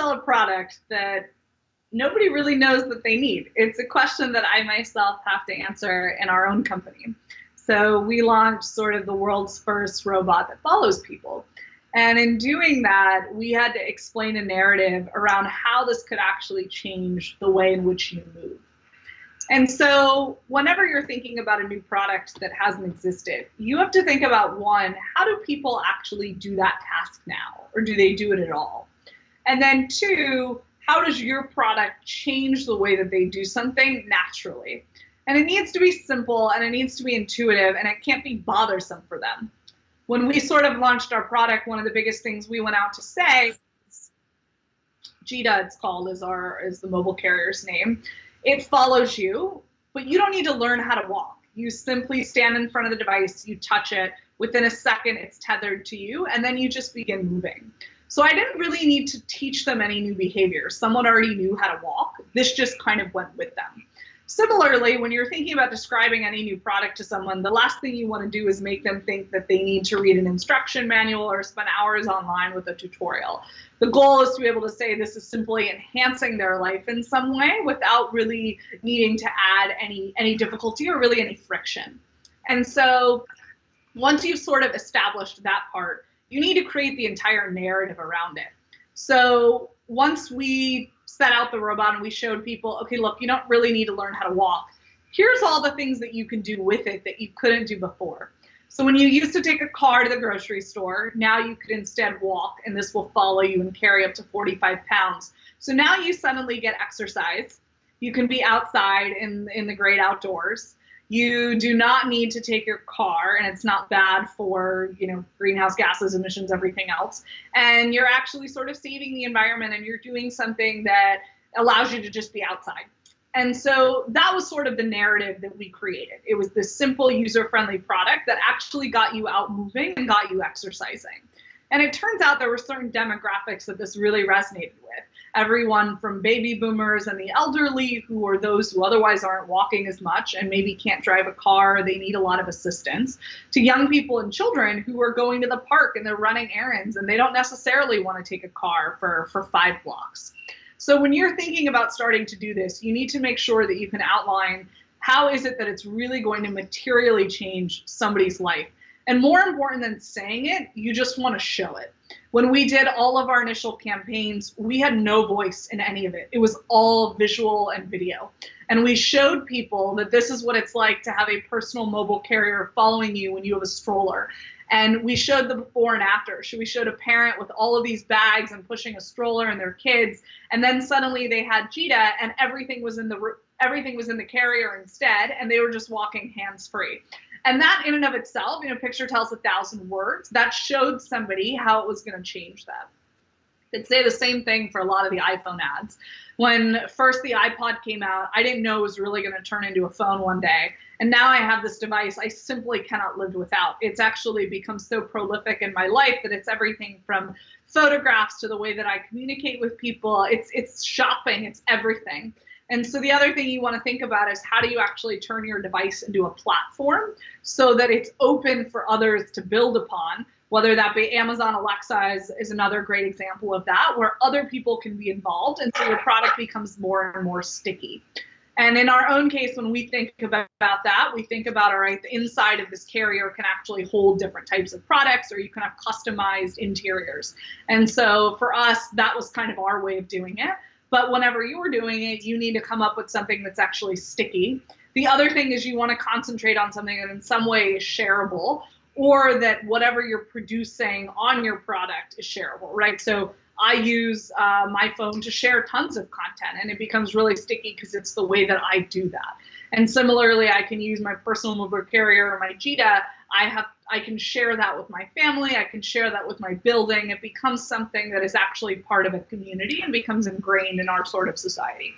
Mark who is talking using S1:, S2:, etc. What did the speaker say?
S1: sell a product that nobody really knows that they need? It's a question that I myself have to answer in our own company. So we launched sort of the world's first robot that follows people. And in doing that, we had to explain a narrative around how this could actually change the way in which you move. And so whenever you're thinking about a new product that hasn't existed, you have to think about, one, how do people actually do that task now? Or do they do it at all? And then two, how does your product change the way that they do something naturally? And it needs to be simple, and it needs to be intuitive, and it can't be bothersome for them. When we sort of launched our product, one of the biggest things we went out to say, Jita, it's called, is the mobile carrier's name. It follows you, but you don't need to learn how to walk. You simply stand in front of the device, you touch it, within a second it's tethered to you, and then you just begin moving. So I didn't really need to teach them any new behavior. Someone already knew how to walk. This just kind of went with them. Similarly, when you're thinking about describing any new product to someone, the last thing you want to do is make them think that they need to read an instruction manual or spend hours online with a tutorial. The goal is to be able to say this is simply enhancing their life in some way without really needing to add any difficulty or really any friction. And so once you've sort of established that part, you need to create the entire narrative around it. So once we set out the robot and we showed people, okay, look, you don't really need to learn how to walk. Here's all the things that you can do with it that you couldn't do before. So when you used to take a car to the grocery store, now you could instead walk, and this will follow you and carry up to 45 pounds. So now you suddenly get exercise. You can be outside in the great outdoors. You do not need to take your car, and it's not bad for, greenhouse gases, emissions, everything else. And you're actually sort of saving the environment, and you're doing something that allows you to just be outside. And so that was sort of the narrative that we created. It was this simple, user-friendly product that actually got you out moving and got you exercising. And it turns out there were certain demographics that this really resonated with. Everyone from baby boomers and the elderly, who are those who otherwise aren't walking as much and maybe can't drive a car, they need a lot of assistance, to young people and children who are going to the park and they're running errands and they don't necessarily want to take a car for 5 blocks. So when you're thinking about starting to do this, you need to make sure that you can outline how is it that it's really going to materially change somebody's life. And more important than saying it, you just want to show it. When we did all of our initial campaigns, we had no voice in any of it. It was all visual and video. And we showed people that this is what it's like to have a personal mobile carrier following you when you have a stroller. And we showed the before and after. So we showed a parent with all of these bags and pushing a stroller and their kids. And then suddenly they had Jita and everything was in the carrier instead, and they were just walking hands-free. And that in and of itself, picture tells 1,000 words. That showed somebody how it was going to change them. I'd say the same thing for a lot of the iPhone ads. When first the iPod came out, I didn't know it was really going to turn into a phone one day. And now I have this device I simply cannot live without. It's actually become so prolific in my life that it's everything from photographs to the way that I communicate with people. It's shopping, it's everything. And so the other thing you want to think about is how do you actually turn your device into a platform so that it's open for others to build upon, whether that be Amazon Alexa is another great example of that, where other people can be involved, and so your product becomes more and more sticky. And in our own case, when we think about that, we think about, all right, the inside of this carrier can actually hold different types of products, or you can have customized interiors. And so for us, that was kind of our way of doing it. But whenever you're doing it, you need to come up with something that's actually sticky. The other thing is you want to concentrate on something that in some way is shareable, or that whatever you're producing on your product is shareable, right? So I use my phone to share tons of content, and it becomes really sticky because it's the way that I do that. And similarly, I can use my personal mobile carrier or my Jita. I can share that with my family. I can share that with my building. It becomes something that is actually part of a community and becomes ingrained in our sort of society.